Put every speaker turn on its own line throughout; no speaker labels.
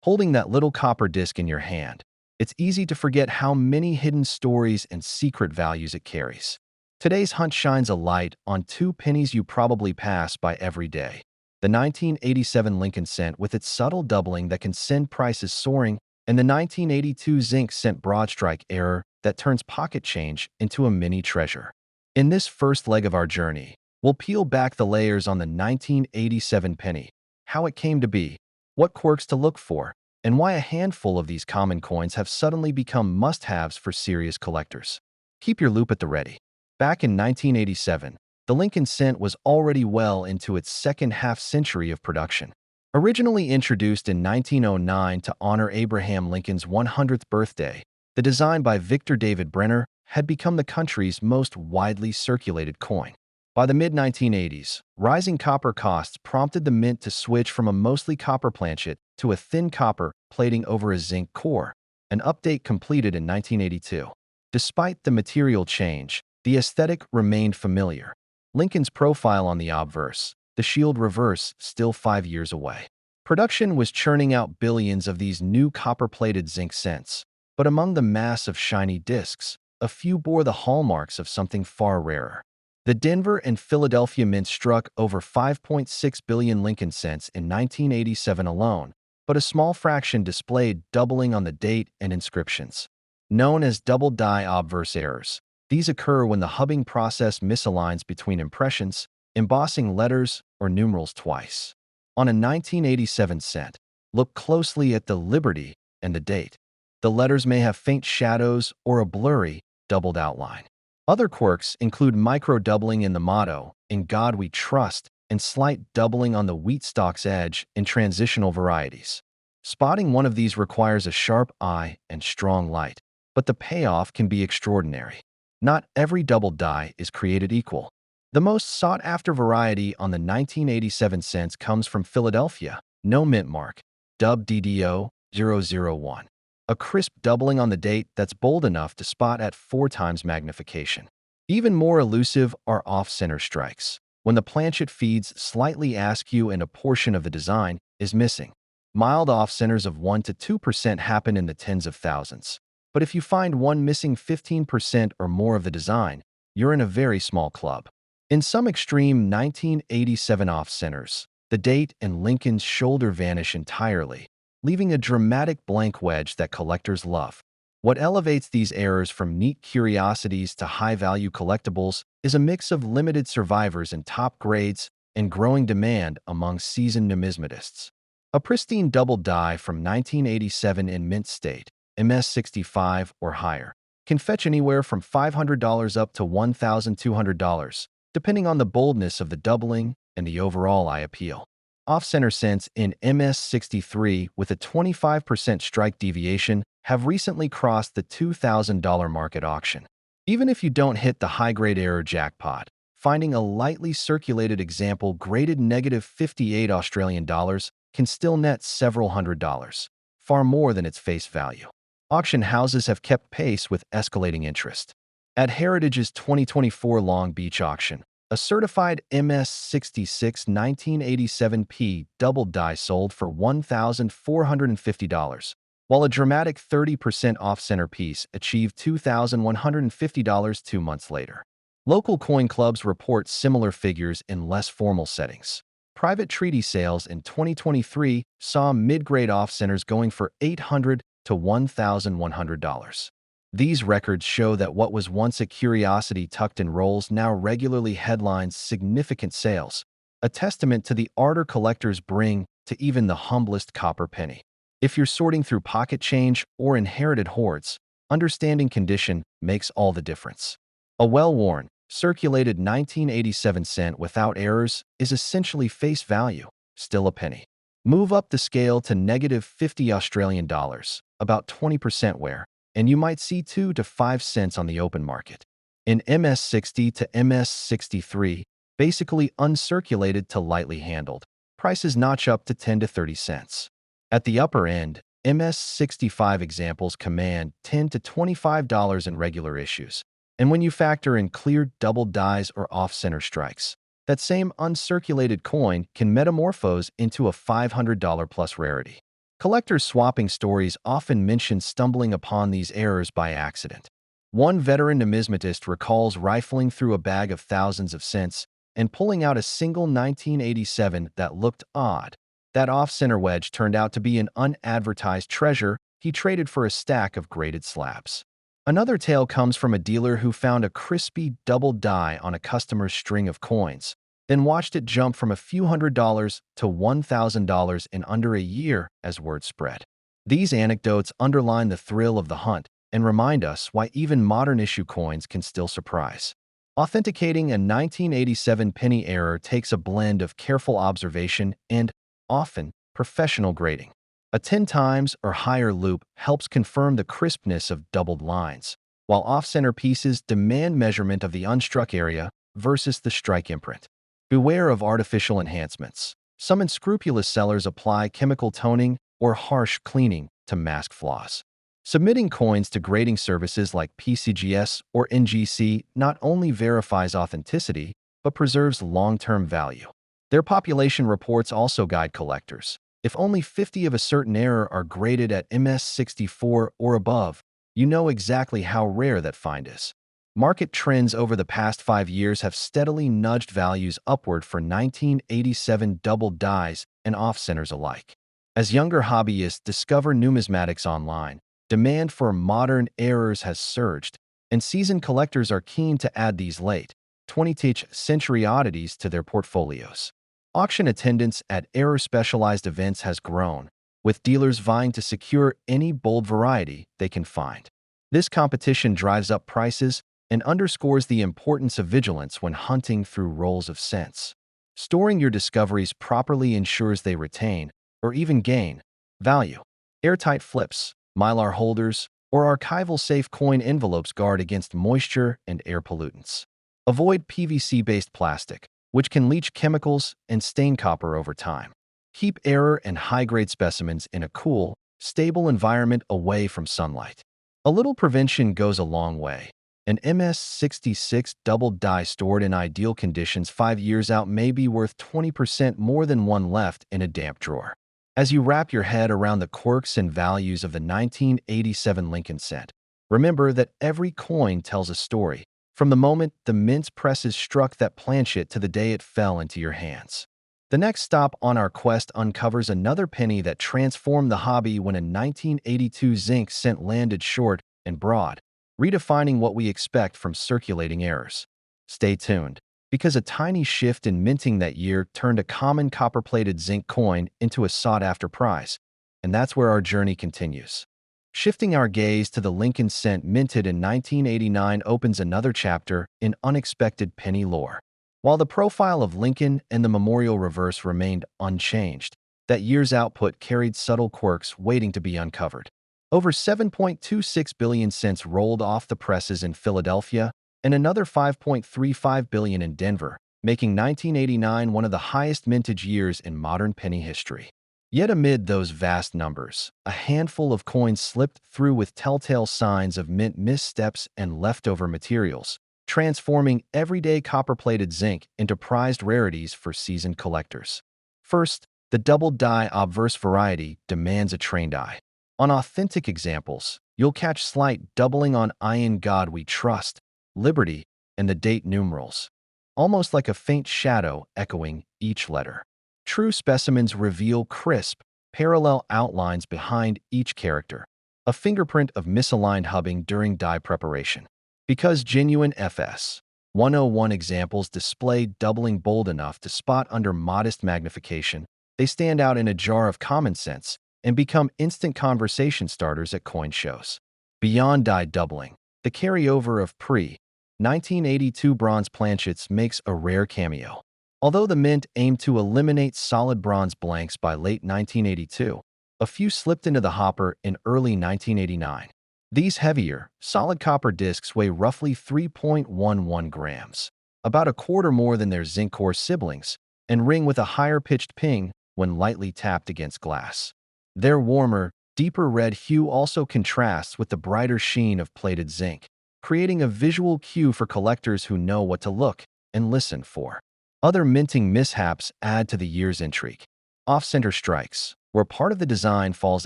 Holding that little copper disc in your hand, it's easy to forget how many hidden stories and secret values it carries. Today's hunt shines a light on two pennies you probably pass by every day. The 1987 Lincoln cent with its subtle doubling that can send prices soaring, and the 1982 zinc cent broadstrike error that turns pocket change into a mini treasure. In this first leg of our journey, we'll peel back the layers on the 1987 penny, how it came to be, what quirks to look for, and why a handful of these common coins have suddenly become must-haves for serious collectors. Keep your loop at the ready. Back in 1987, the Lincoln cent was already well into its second half-century of production. Originally introduced in 1909 to honor Abraham Lincoln's 100th birthday, the design by Victor David Brenner had become the country's most widely circulated coin. By the mid-1980s, rising copper costs prompted the mint to switch from a mostly copper planchet to a thin copper plating over a zinc core, an update completed in 1982. Despite the material change, the aesthetic remained familiar. Lincoln's profile on the obverse, the shield reverse, still 5 years away. Production was churning out billions of these new copper-plated zinc cents, but among the mass of shiny discs, a few bore the hallmarks of something far rarer. The Denver and Philadelphia mints struck over 5.6 billion Lincoln cents in 1987 alone, but a small fraction displayed doubling on the date and inscriptions. Known as double die obverse errors, these occur when the hubbing process misaligns between impressions, embossing letters or numerals twice. On a 1987 cent, look closely at the Liberty and the date. The letters may have faint shadows or a blurry, doubled outline. Other quirks include micro-doubling in the motto, "In God We Trust," and slight doubling on the wheat stalk's edge in transitional varieties. Spotting one of these requires a sharp eye and strong light, but the payoff can be extraordinary. Not every double die is created equal. The most sought-after variety on the 1987 cents comes from Philadelphia, no mint mark, dubbed DDO-001. A crisp doubling on the date that's bold enough to spot at 4 times magnification. Even more elusive are off-center strikes, when the planchet feeds slightly askew and a portion of the design is missing. Mild off-centers of 1 to 2% happen in the tens of thousands. But if you find one missing 15% or more of the design, you're in a very small club. In some extreme 1987 off-centers, the date and Lincoln's shoulder vanish entirely, leaving a dramatic blank wedge that collectors love. What elevates these errors from neat curiosities to high-value collectibles is a mix of limited survivors in top grades and growing demand among seasoned numismatists. A pristine double die from 1987 in mint state, MS-65 or higher, can fetch anywhere from $500 up to $1,200, depending on the boldness of the doubling and the overall eye appeal. Off-center cents in MS-63 with a 25% strike deviation have recently crossed the $2,000 mark at auction. Even if you don't hit the high-grade error jackpot, finding a lightly circulated example graded negative 58 Australian dollars can still net several $100s, far more than its face value. Auction houses have kept pace with escalating interest. At Heritage's 2024 Long Beach auction, a certified MS-66 1987P double die sold for $1,450, while a dramatic 30% off-center piece achieved $2,150 2 months later. Local coin clubs report similar figures in less formal settings. Private treaty sales in 2023 saw mid-grade off-centers going for $800 to $1,100. These records show that what was once a curiosity tucked in rolls now regularly headlines significant sales, a testament to the ardor collectors bring to even the humblest copper penny. If you're sorting through pocket change or inherited hoards, understanding condition makes all the difference. A well-worn, circulated 1987 cent without errors is essentially face value, still a penny. Move up the scale to negative 50 Australian dollars, about 20% wear, and you might see 2 to 5 cents on the open market. In MS-60 to MS-63, basically uncirculated to lightly handled, prices notch up to 10 to 30 cents. At the upper end, MS-65 examples command $10 to $25 in regular issues, and when you factor in clear double dies or off-center strikes, that same uncirculated coin can metamorphose into a $500 plus rarity. Collectors swapping stories often mention stumbling upon these errors by accident. One veteran numismatist recalls rifling through a bag of thousands of cents and pulling out a single 1987 that looked odd. That off-center wedge turned out to be an unadvertised treasure he traded for a stack of graded slabs. Another tale comes from a dealer who found a crispy double die on a customer's string of coins, then watched it jump from a few $100s to $1,000 in under a year as word spread. These anecdotes underline the thrill of the hunt and remind us why even modern-issue coins can still surprise. Authenticating a 1987 penny error takes a blend of careful observation and, often, professional grading. A 10 times or higher loop helps confirm the crispness of doubled lines, while off-center pieces demand measurement of the unstruck area versus the strike imprint. Beware of artificial enhancements. Some unscrupulous sellers apply chemical toning or harsh cleaning to mask flaws. Submitting coins to grading services like PCGS or NGC not only verifies authenticity, but preserves long-term value. Their population reports also guide collectors. If only 50 of a certain error are graded at MS64 or above, you know exactly how rare that find is. Market trends over the past 5 years have steadily nudged values upward for 1987 double dies and off-centers alike. As younger hobbyists discover numismatics online, demand for modern errors has surged, and seasoned collectors are keen to add these late, 20th century oddities to their portfolios. Auction attendance at error-specialized events has grown, with dealers vying to secure any bold variety they can find. This competition drives up prices and underscores the importance of vigilance when hunting through rolls of cents. Storing your discoveries properly ensures they retain, or even gain, value. Airtight flips, mylar holders, or archival safe coin envelopes guard against moisture and air pollutants. Avoid PVC-based plastic, which can leach chemicals and stain copper over time. Keep error and high-grade specimens in a cool, stable environment away from sunlight. A little prevention goes a long way. An MS66 double die stored in ideal conditions 5 years out may be worth 20% more than one left in a damp drawer. As you wrap your head around the quirks and values of the 1987 Lincoln cent, remember that every coin tells a story, from the moment the mint presses struck that planchet to the day it fell into your hands. The next stop on our quest uncovers another penny that transformed the hobby when a 1982 zinc cent landed short and broad, redefining what we expect from circulating errors. Stay tuned, because a tiny shift in minting that year turned a common copper-plated zinc coin into a sought-after prize, and that's where our journey continues. Shifting our gaze to the Lincoln cent minted in 1989 opens another chapter in unexpected penny lore. While the profile of Lincoln and the memorial reverse remained unchanged, that year's output carried subtle quirks waiting to be uncovered. Over 7.26 billion cents rolled off the presses in Philadelphia and another 5.35 billion in Denver, making 1989 one of the highest mintage years in modern penny history. Yet amid those vast numbers, a handful of coins slipped through with telltale signs of mint missteps and leftover materials, transforming everyday copper-plated zinc into prized rarities for seasoned collectors. First, the double die obverse variety demands a trained eye. On authentic examples, you'll catch slight doubling on "In God We Trust," "Liberty," and the date numerals, almost like a faint shadow echoing each letter. True specimens reveal crisp, parallel outlines behind each character, a fingerprint of misaligned hubbing during die preparation. Because genuine FS 101 examples display doubling bold enough to spot under modest magnification, they stand out in a jar of common sense and become instant conversation starters at coin shows. Beyond die doubling, the carryover of pre-1982 bronze planchets makes a rare cameo. Although the mint aimed to eliminate solid bronze blanks by late 1982, a few slipped into the hopper in early 1989. These heavier, solid copper discs weigh roughly 3.11 grams, about a quarter more than their zinc core siblings, and ring with a higher-pitched ping when lightly tapped against glass. Their warmer, deeper red hue also contrasts with the brighter sheen of plated zinc, creating a visual cue for collectors who know what to look and listen for. Other minting mishaps add to the year's intrigue. Off-center strikes, where part of the design falls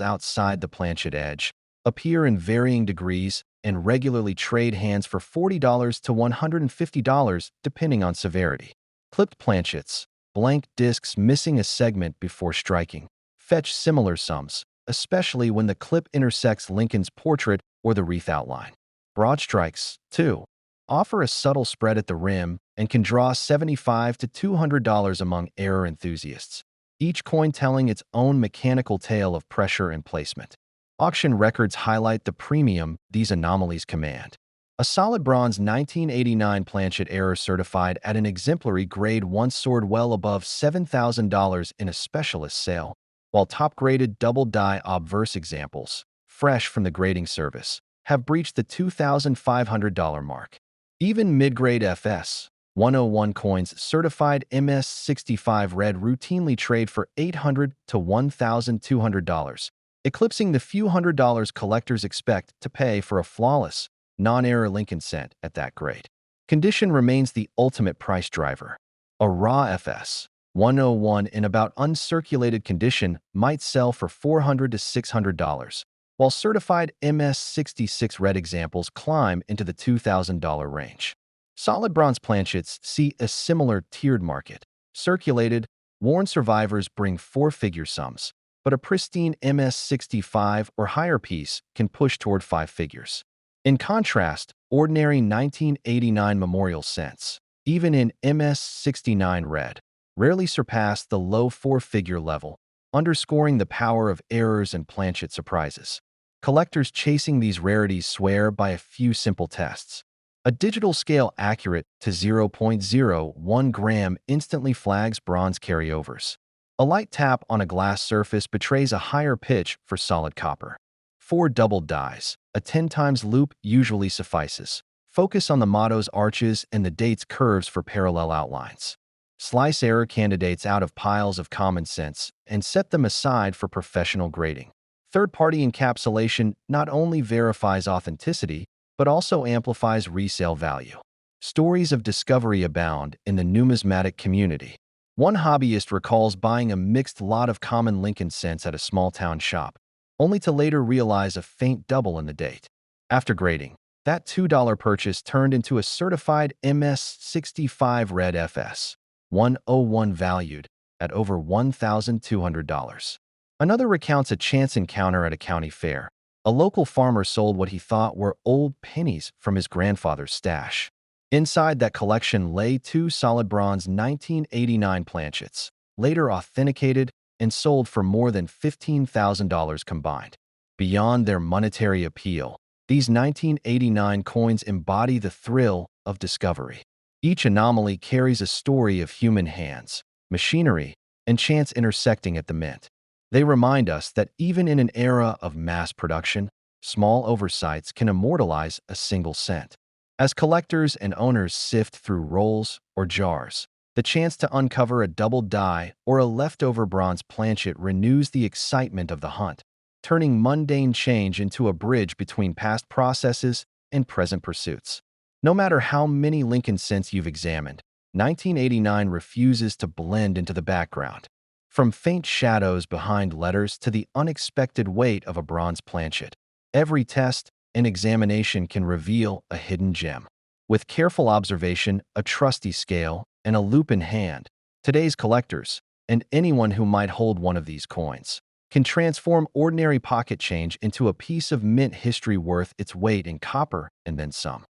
outside the planchet edge, appear in varying degrees and regularly trade hands for $40 to $150 depending on severity. Clipped planchets, blank discs missing a segment before striking, fetch similar sums, especially when the clip intersects Lincoln's portrait or the wreath outline. Broad strikes, too, offer a subtle spread at the rim and can draw $75 to $200 among error enthusiasts, each coin telling its own mechanical tale of pressure and placement. Auction records highlight the premium these anomalies command. A solid bronze 1989 planchet error certified at an exemplary grade once soared well above $7,000 in a specialist sale, while top-graded double-die obverse examples, fresh from the grading service, have breached the $2,500 mark. Even mid-grade FS 101 coins certified MS65 red routinely trade for $800 to $1,200, eclipsing the few $100s collectors expect to pay for a flawless, non-error Lincoln cent at that grade. Condition remains the ultimate price driver. A raw FS 101 in about uncirculated condition might sell for $400 to $600, while certified MS66 red examples climb into the $2,000 range. Solid bronze planchets see a similar tiered market. Circulated, worn survivors bring four-figure sums, but a pristine MS65 or higher piece can push toward five figures. In contrast, ordinary 1989 memorial cents, even in MS69 red, rarely surpass the low four-figure level, underscoring the power of errors and planchet surprises. Collectors chasing these rarities swear by a few simple tests. A digital scale accurate to 0.01 gram instantly flags bronze carryovers. A light tap on a glass surface betrays a higher pitch for solid copper. 4 doubled dies. A 10 times loop usually suffices. Focus on the motto's arches and the date's curves for parallel outlines. Slice error candidates out of piles of common sense and set them aside for professional grading. Third-party encapsulation not only verifies authenticity, but also amplifies resale value. Stories of discovery abound in the numismatic community. One hobbyist recalls buying a mixed lot of common Lincoln cents at a small-town shop, only to later realize a faint double in the date. After grading, that $2 purchase turned into a certified MS65 red FS 101 valued at over $1,200. Another recounts a chance encounter at a county fair. A local farmer sold what he thought were old pennies from his grandfather's stash. Inside that collection lay 2 solid bronze 1989 planchets, later authenticated and sold for more than $15,000 combined. Beyond their monetary appeal, these 1989 coins embody the thrill of discovery. Each anomaly carries a story of human hands, machinery, and chance intersecting at the mint. They remind us that even in an era of mass production, small oversights can immortalize a single cent. As collectors and owners sift through rolls or jars, the chance to uncover a double die or a leftover bronze planchet renews the excitement of the hunt, turning mundane change into a bridge between past processes and present pursuits. No matter how many Lincoln cents you've examined, 1989 refuses to blend into the background. From faint shadows behind letters to the unexpected weight of a bronze planchet, every test and examination can reveal a hidden gem. With careful observation, a trusty scale, and a loop in hand, today's collectors, and anyone who might hold one of these coins, can transform ordinary pocket change into a piece of mint history worth its weight in copper and then some.